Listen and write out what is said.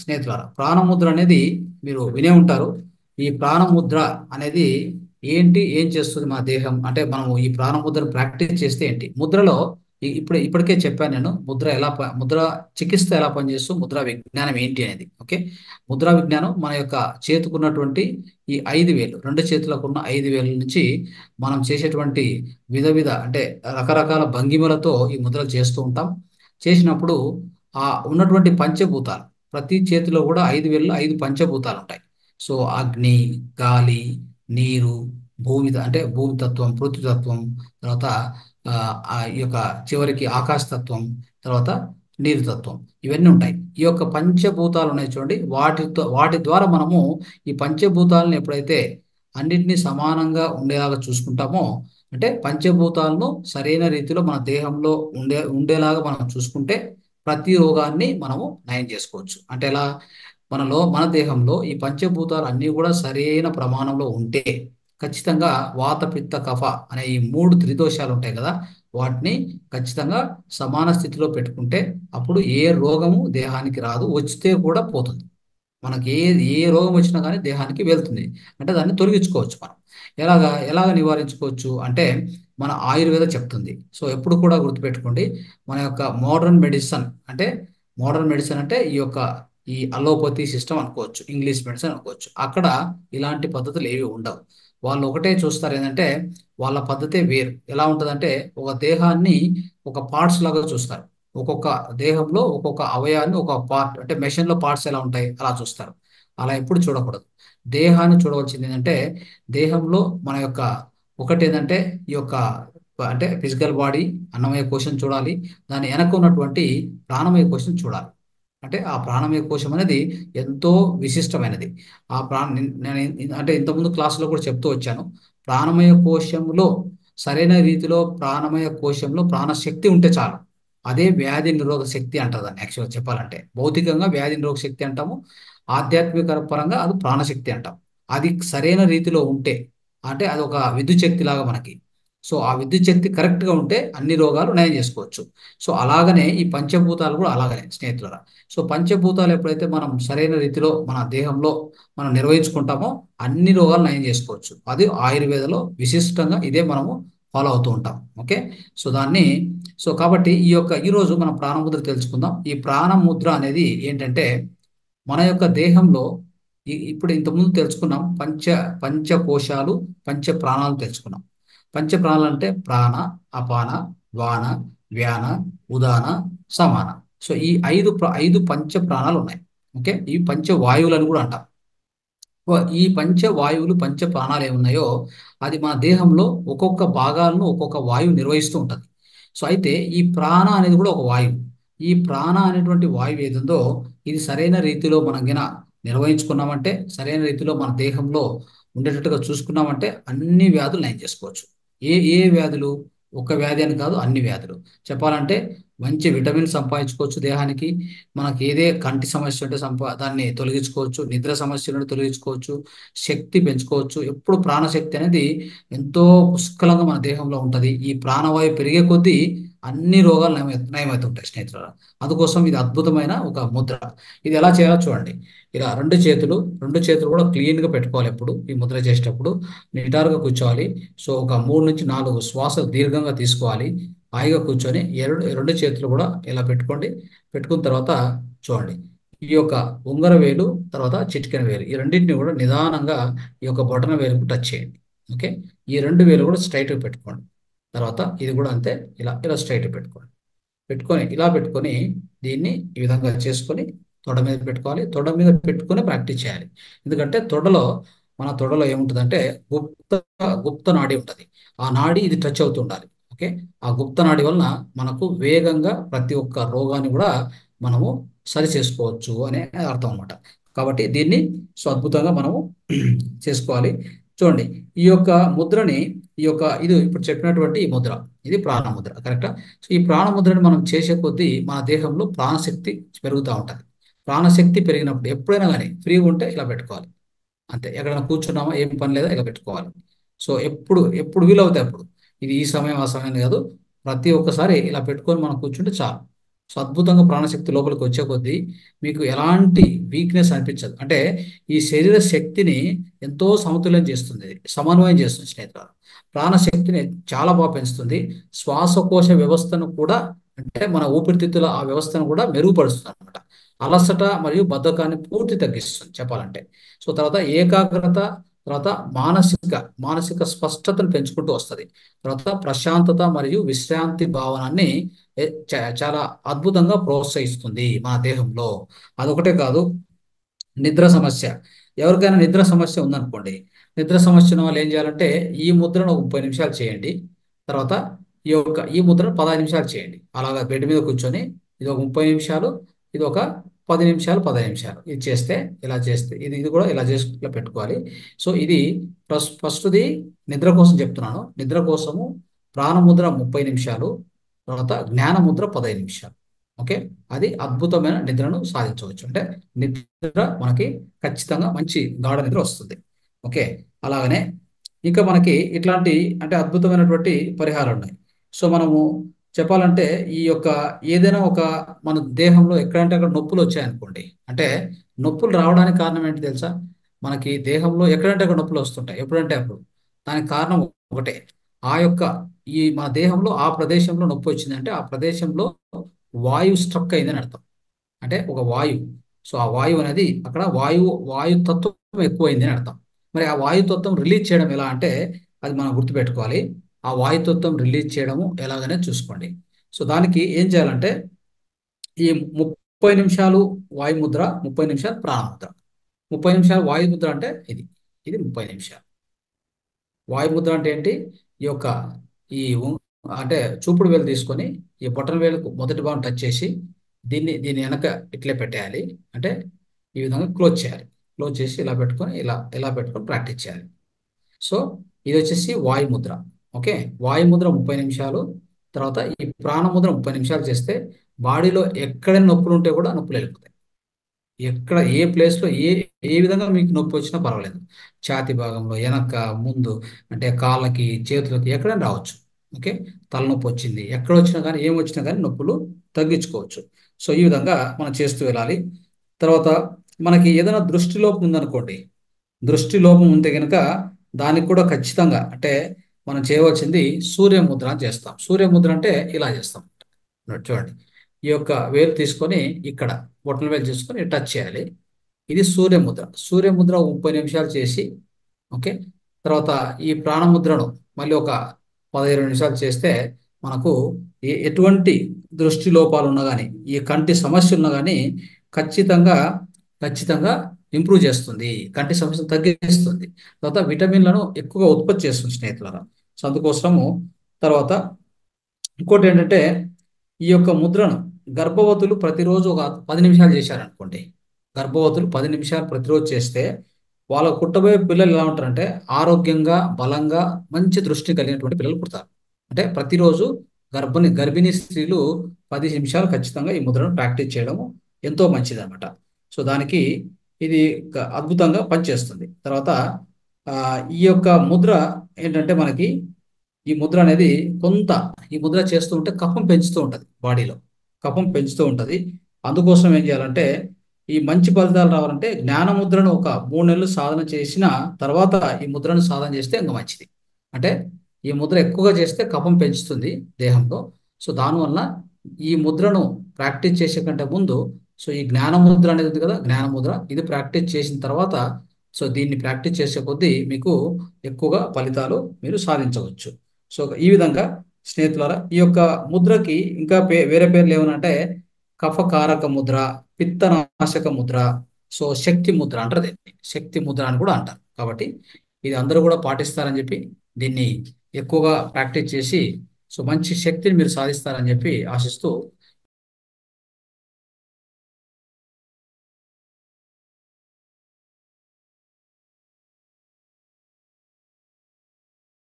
స్నేహితులారా, ప్రాణముద్ర అనేది మీరు వినే ఉంటారు. ఈ ప్రాణముద్ర అనేది ఏంటి, ఏం చేస్తుంది మన దేహం అంటే మనము ఈ ప్రాణముద్రను ప్రాక్టీస్ చేస్తే ఏంటి ముద్రలో ఇప్పటికే చెప్పాను నేను ముద్ర చికిత్స ఎలా పనిచేస్తూ ముద్ర విజ్ఞానం ఏంటి అనేది. ఓకే, ముద్రా విజ్ఞానం మన యొక్క చేతుకున్నటువంటి ఈ 5 వేలు, రెండు చేతులకు ఉన్న 5 వేల నుంచి మనం చేసేటువంటి అంటే రకరకాల భంగిమలతో ఈ ముద్రలు చేస్తూ ఉంటాం. చేసినప్పుడు ఆ ఉన్నటువంటి పంచభూతాలు ప్రతి చేతిలో కూడా 5 వేలలో 5 పంచభూతాలు ఉంటాయి. సో అగ్ని, గాలి, నీరు, అంటే భూమితత్వం, పృథ్వీతత్వం, తర్వాత ఆ, ఈ యొక్క చివరికి ఆకాశతత్వం, తర్వాత నీరు తత్వం, ఇవన్నీ ఉంటాయి. ఈ యొక్క పంచభూతాలు ఉన్నాయి చూడండి, వాటి ద్వారా మనము ఈ పంచభూతాలను ఎప్పుడైతే అన్నిటినీ సమానంగా ఉండేలాగా చూసుకుంటామో, అంటే పంచభూతాలను సరైన రీతిలో మన దేహంలో ఉండేలాగా మనం చూసుకుంటే ప్రతి రోగాన్ని మనము నయం చేసుకోవచ్చు. అంటే ఎలా, మన దేహంలో ఈ పంచభూతాలు అన్నీ కూడా సరైన ప్రమాణంలో ఉంటే ఖచ్చితంగా వాత, పిత్త, కఫ అనే ఈ 3 త్రిదోషాలు ఉంటాయి కదా, వాటిని ఖచ్చితంగా సమాన స్థితిలో పెట్టుకుంటే అప్పుడు ఏ రోగము దేహానికి రాదు, వచ్చితే కూడా పోతుంది. మనకి ఏ రోగం వచ్చినా కానీ దేహానికి వెళ్తుంది, అంటే దాన్ని తొలగించుకోవచ్చు మనం. ఎలాగ నివారించుకోవచ్చు అంటే మన ఆయుర్వేద చెప్తుంది. సో ఎప్పుడు కూడా గుర్తుపెట్టుకోండి, మన యొక్క మోడర్న్ మెడిసిన్ అంటే ఈ అలోపతి సిస్టమ్ అనుకోవచ్చు, ఇంగ్లీష్ మెడిసిన్ అనుకోవచ్చు. అక్కడ ఇలాంటి పద్ధతులు ఏవి ఉండవు. వాళ్ళు ఒకటే చూస్తారు, ఏంటంటే వాళ్ళ పద్ధతే వేరు. ఎలా ఉంటుందంటే ఒక దేహాన్ని ఒక పార్ట్స్ లాగా చూస్తారు. ఒక్కొక్క దేహంలో ఒక్కొక్క అవయాన్ని ఒక పార్ట్, అంటే మెషిన్ లో పార్ట్స్ ఎలా ఉంటాయి అలా చూస్తారు. అలా ఎప్పుడు చూడకూడదు. దేహాన్ని చూడవలసింది ఏంటంటే దేహంలో మన యొక్క ఒకటి ఏంటంటే ఈ యొక్క అంటే ఫిజికల్ బాడీ, అన్నమయ కోశం చూడాలి. దాని వెనక ఉన్నటువంటి ప్రాణమయ కోశం చూడాలి. అంటే ఆ ప్రాణమయ కోశం అనేది ఎంతో విశిష్టమైనది. ఆ ప్రాణ అంటే ఇంతకుముందు క్లాసులో కూడా చెప్తూ వచ్చాను. ప్రాణమయ కోశంలో సరైన రీతిలో ప్రాణమయ కోశంలో ప్రాణశక్తి ఉంటే చాలు. అదే వ్యాధి నిరోధక శక్తి అంటారు దాన్ని. యాక్చువల్గా చెప్పాలంటే భౌతికంగా వ్యాధి నిరోధక శక్తి అంటాము, ఆధ్యాత్మిక పరంగా అది ప్రాణశక్తి అంటాం. అది సరైన రీతిలో ఉంటే, అంటే అది ఒక విద్యుత్ శక్తి లాగా మనకి. సో ఆ విద్యుత్ శక్తి కరెక్ట్ గా ఉంటే అన్ని రోగాలు నయం చేసుకోవచ్చు. సో అలాగనే ఈ పంచభూతాలు కూడా అలాగనే స్నేహితులరా. సో పంచభూతాలు ఎప్పుడైతే మనం సరైన రీతిలో మన దేహంలో మనం నిర్వహించుకుంటామో అన్ని రోగాలు నయం చేసుకోవచ్చు. అది ఆయుర్వేదలో విశిష్టంగా ఇదే మనము ఫాలో అవుతూ ఉంటాం. ఓకే, సో కాబట్టి ఈ రోజు మనం ప్రాణముద్ర తెలుసుకుందాం. ఈ ప్రాణముద్ర అనేది ఏంటంటే మన యొక్క దేహంలో ఇప్పుడు ఇంతకుముందు తెలుసుకున్నాం పంచకోశాలు, పంచ ప్రాణాలు తెలుసుకున్నాం. పంచ ప్రాణాలు అంటే ప్రాణ, అపాన, వాన, వ్యాన, ఉదాన, సమాన. సో ఈ ఐదు పంచ ప్రాణాలు ఉన్నాయి. ఓకే, ఈ పంచ వాయువులను కూడా అంటాం. ఈ పంచ వాయువులు, పంచ ప్రాణాలు ఏమున్నాయో అది మన దేహంలో ఒక్కొక్క భాగాలను ఒక్కొక్క వాయువు నిర్వహిస్తూ ఉంటుంది. సో అయితే ఈ ప్రాణ అనేది కూడా ఒక వాయువు. ఈ ప్రాణ అనేటువంటి వాయువు ఏదుందో ఇది సరైన రీతిలో మనం గిన నిర్వహించుకున్నామంటే, సరైన రీతిలో మన దేహంలో ఉండేటట్టుగా చూసుకున్నామంటే అన్ని వ్యాధులు నయం చేసుకోవచ్చు. ఏ వ్యాధులు, ఒక వ్యాధి అని కాదు, అన్ని వ్యాధులు. చెప్పాలంటే మంచి విటమిన్ సంపాదించుకోవచ్చు దేహానికి. మనకి కంటి సమస్య ఉంటే దాన్ని తొలగించుకోవచ్చు, నిద్ర సమస్యలను తొలగించుకోవచ్చు, శక్తి పెంచుకోవచ్చు. ఎప్పుడు ప్రాణశక్తి అనేది ఎంతో పుష్కలంగా మన దేహంలో ఉంటుంది. ఈ ప్రాణవాయువు పెరిగే కొద్దీ అన్ని రోగాలు నయమవుతుంటాయి స్నేహితులు. అందుకోసం ఇది అద్భుతమైన ఒక ముద్ర. ఇది ఎలా చేయాలో చూడండి. ఇలా రెండు చేతులు కూడా క్లీన్ గా పెట్టుకోవాలి. ఎప్పుడు ఈ ముద్ర చేసేటప్పుడు నిటారుగా కూర్చోవాలి. సో ఒక 3 నుంచి 4 శ్వాసలు దీర్ఘంగా తీసుకోవాలి. హాయిగా కూర్చొని రెండు చేతులు కూడా ఇలా పెట్టుకోండి. పెట్టుకున్న తర్వాత చూడండి, ఈ యొక్క ఉంగర వేలు, తర్వాత చిటికెన వేలు, ఈ రెండింటిని కూడా నిదానంగా ఈ యొక్క బొటన వేలుకు టచ్ చేయండి. ఓకే, ఈ 2 వేలు కూడా స్ట్రైట్గా పెట్టుకోండి. తర్వాత ఇది కూడా అంతే, ఇలా ఇలా స్ట్రైట్గా పెట్టుకోండి. ఇలా పెట్టుకొని దీన్ని ఈ విధంగా చేసుకొని తొడ మీద పెట్టుకోవాలి. తొడ మీద పెట్టుకొని ప్రాక్టీస్ చేయాలి. ఎందుకంటే మన తొడలో ఏముంటుందంటే గుప్త గుప్త నాడి ఉంటుంది. ఆ నాడి ఇది టచ్ అవుతూ ఉండాలి. ఓకే, ఆ గుప్త నాడి వలన మనకు వేగంగా ప్రతి ఒక్క రోగాన్ని కూడా మనము సరి చేసుకోవచ్చు అనే అర్థం అన్నమాట. కాబట్టి దీన్ని అద్భుతంగా మనము చేసుకోవాలి. చూడండి, ఈ యొక్క ముద్రని ఇది ఇప్పుడు చెప్పినటువంటి ఈ ముద్ర, ఇది ప్రాణముద్ర. కరెక్టా? సో ఈ ప్రాణముద్రని మనం చేసే కొద్దీ మన దేహంలో ప్రాణశక్తి పెరుగుతూ ఉంటుంది. ప్రాణశక్తి పెరిగినప్పుడు ఎప్పుడైనా కానీ ఫ్రీగా ఉంటే ఇలా పెట్టుకోవాలి. అంతే, ఎక్కడైనా కూర్చున్నామా, ఏం పని లేదా, ఇలా పెట్టుకోవాలి. సో ఎప్పుడు ఎప్పుడు వీలవుతాయి అప్పుడు, ఇది ఈ సమయం ఆ సమయం కాదు, ప్రతి ఒక్కసారి ఇలా పెట్టుకొని మనం కూర్చుంటే చాలు. సో అద్భుతంగా ప్రాణశక్తి లోపలికి వచ్చే కొద్దీ మీకు ఎలాంటి వీక్నెస్ అనిపించదు. అంటే ఈ శరీర శక్తిని ఎంతో సమతుల్యం చేస్తుంది, ఇది సమన్వయం చేస్తుంది స్నేహితులారా. ప్రాణశక్తిని చాలా బాగా పెంచుతుంది. శ్వాసకోశ వ్యవస్థను కూడా, అంటే మన ఊపిరితిత్తుల ఆ వ్యవస్థను కూడా మెరుగుపరుస్తుంది అనమాట. అలసట మరియు బద్ధకాన్ని పూర్తి తగ్గిస్తుంది చెప్పాలంటే. సో తర్వాత ఏకాగ్రత, తర్వాత మానసిక స్పష్టతను పెంచుకుంటూ వస్తుంది. తర్వాత ప్రశాంతత మరియు విశ్రాంతి భావనాన్ని చాలా అద్భుతంగా ప్రోత్సహిస్తుంది మన దేహంలో. అదొకటే కాదు, నిద్ర సమస్య, ఎవరికైనా నిద్ర సమస్య ఉందనుకోండి, నిద్ర సమస్య ఉన్న వాళ్ళు ఏం చేయాలంటే ఈ ముద్రను ఒక 30 నిమిషాలు చేయండి. తర్వాత ఈ ముద్రను 15 నిమిషాలు చేయండి. అలాగా బెడ్ మీద కూర్చొని ఇది ఒక 30 నిమిషాలు, ఇది ఒక 10 నిమిషాలు, 15 నిమిషాలు ఇది చేస్తే, ఇలా చేస్తే ఇది ఇది కూడా ఇలా చేసి ఇలా పెట్టుకోవాలి. సో ఇది ఫస్ట్ది నిద్ర కోసం చెప్తున్నాను. నిద్ర కోసము ప్రాణముద్ర 30 నిమిషాలు, తర్వాత జ్ఞానముద్ర 15 నిమిషాలు. ఓకే, అది అద్భుతమైన నిద్రను సాధించవచ్చు. అంటే నిద్ర మనకి ఖచ్చితంగా మంచి గాఢ నిద్ర వస్తుంది. ఓకే, అలాగనే ఇంకా మనకి ఇట్లాంటి అంటే అద్భుతమైనటువంటి పరిహారాలు ఉన్నాయి. సో మనము చెప్పాలంటే ఈ యొక్క ఏదైనా ఒక మన దేహంలో ఎక్కడంటే అక్కడ నొప్పులు వచ్చాయనుకోండి, అంటే నొప్పులు రావడానికి కారణం ఏంటి తెలుసా? మనకి దేహంలో ఎక్కడంటే అక్కడ నొప్పులు వస్తుంటాయి ఎప్పుడంటే అప్పుడు. దానికి కారణం ఒకటే, ఆ యొక్క ఈ మన దేహంలో ఆ ప్రదేశంలో నొప్పి వచ్చిందంటే ఆ ప్రదేశంలో వాయువు స్ట్రక్ అయిందని అర్థం. అంటే ఒక వాయువు, సో ఆ వాయువు అనేది అక్కడ వాయుతత్వం ఎక్కువైంది అని అర్థం. మరి ఆ వాయుతత్వం రిలీజ్ చేయడం ఎలా అంటే అది మనం గుర్తుపెట్టుకోవాలి. ఆ వాయుతత్వం రిలీజ్ చేయడము ఎలాగనే చూసుకోండి. సో దానికి ఏం చేయాలంటే ఈ 30 నిమిషాలు వాయుముద్ర, 30 నిమిషాలు ప్రాణముద్ర. 30 నిమిషాలు వాయుముద్ర అంటే ఇది 30 నిమిషాలు. వాయుముద్ర అంటే ఏంటి? ఈ యొక్క ఈ అంటే చూపుడు వేలు తీసుకొని ఈ బొటన వేలుకు మొదటి భాగం టచ్ చేసి దీని వెనక ఇట్లే పెట్టేయాలి. అంటే ఈ విధంగా క్లోజ్ చేయాలి. క్లోజ్ చేసి ఇలా పెట్టుకొని ఇలా పెట్టుకొని ప్రాక్టీస్ చేయాలి. సో ఇది వచ్చేసి వాయుముద్ర. ఓకే, వాయుముద్ర 30 నిమిషాలు, తర్వాత ఈ ప్రాణముద్ర 30 నిమిషాలు చేస్తే బాడీలో ఎక్కడ నొప్పులు ఉంటే కూడా నొప్పులు వెళ్ళిపోతాయి. ఎక్కడ ఏ ప్లేస్లో ఏ విధంగా మీకు నొప్పి వచ్చినా పర్వాలేదు. ఛాతి భాగంలో, వెనక, ముందు, అంటే కాళ్ళకి, చేతులకి ఎక్కడైనా రావచ్చు. ఓకే, తలనొప్పి వచ్చింది, ఎక్కడ వచ్చినా కానీ ఏం వచ్చినా కానీ నొప్పులు తగ్గించుకోవచ్చు. సో ఈ విధంగా మనం చేస్తూ వెళ్ళాలి. తర్వాత మనకి ఏదైనా దృష్టి లోపం ఉందనుకోండి, దృష్టి లోపం ఉంటే కనుక దానికి కూడా ఖచ్చితంగా అంటే మనం చేయవలసింది సూర్యముద్ర అని చేస్తాం. సూర్యముద్ర అంటే ఇలా చేస్తాం. చూడండి, ఈ యొక్క వేలు తీసుకొని ఇక్కడ బొట్టన వేలు తీసుకొని టచ్ చేయాలి. ఇది సూర్యముద్ర. సూర్యముద్ర 30 నిమిషాలు చేసి, ఓకే, తర్వాత ఈ ప్రాణముద్రను మళ్ళీ ఒక 15 నిమిషాలు చేస్తే మనకు ఎటువంటి దృష్టి లోపాలు ఉన్నా కానీ, ఈ కంటి సమస్య ఉన్నా కానీ ఖచ్చితంగా ఖచ్చితంగా ఇంప్రూవ్ చేస్తుంది, కంటి సమస్యను తగ్గిస్తుంది. తర్వాత విటమిన్లను ఎక్కువగా ఉత్పత్తి చేస్తుంది స్నేహితులారా. సో అందుకోసము తర్వాత ఇంకోటి ఏంటంటే ఈ యొక్క ముద్రను గర్భవతులు ప్రతిరోజు ఒక 10 నిమిషాలు చేశారనుకోండి, గర్భవతులు 10 నిమిషాలు ప్రతిరోజు చేస్తే వాళ్ళ పుట్టబోయే పిల్లలు ఎలా ఉంటారంటే ఆరోగ్యంగా, బలంగా, మంచి దృష్టి కలిగినటువంటి పిల్లలు పుడతారు. అంటే ప్రతిరోజు గర్భిణీ స్త్రీలు 10 నిమిషాలు ఖచ్చితంగా ఈ ముద్రను ప్రాక్టీస్ చేయడం ఎంతో మంచిది అనమాట. సో దానికి ఇది అద్భుతంగా పనిచేస్తుంది. తర్వాత ఆ, ఈ యొక్క ముద్ర ఏంటంటే మనకి ఈ ముద్ర అనేది ఈ ముద్ర చేస్తూ ఉంటే కఫం పెంచుతూ ఉంటుంది, బాడీలో కఫం పెంచుతూ ఉంటుంది. అందుకోసం ఏం చేయాలంటే ఈ మంచి ఫలితాలు రావాలంటే జ్ఞాన ముద్రను ఒక 3 నెలలు సాధన చేసిన తర్వాత ఈ ముద్రను సాధన చేస్తే ఇంకా మంచిది. అంటే ఈ ముద్ర ఎక్కువగా చేస్తే కఫం పెంచుతుంది దేహంలో. సో దానివల్ల ఈ ముద్రను ప్రాక్టీస్ చేసే కంటే ముందు, సో ఈ జ్ఞాన ముద్ర అనేది ఉంది కదా, జ్ఞాన ముద్ర ఇది ప్రాక్టీస్ చేసిన తర్వాత, సో దీన్ని ప్రాక్టీస్ చేసే కొద్దీ మీకు ఎక్కువగా ఫలితాలు మీరు సాధించవచ్చు. సో ఈ విధంగా స్నేహితులారా, ఈ యొక్క ముద్రకి ఇంకా వేరే పేర్లు ఏమనంటే కఫకారక ముద్ర, పిత్తనాశక ముద్ర, సో శక్తి ముద్ర అంటారు, దీన్ని శక్తి ముద్ర అని కూడా అంటారు. కాబట్టి ఇది అందరూ కూడా పాటిస్తారని చెప్పి, దీన్ని ఎక్కువగా ప్రాక్టీస్ చేసి సో మంచి శక్తిని మీరు సాధిస్తారని చెప్పి ఆశిస్తూ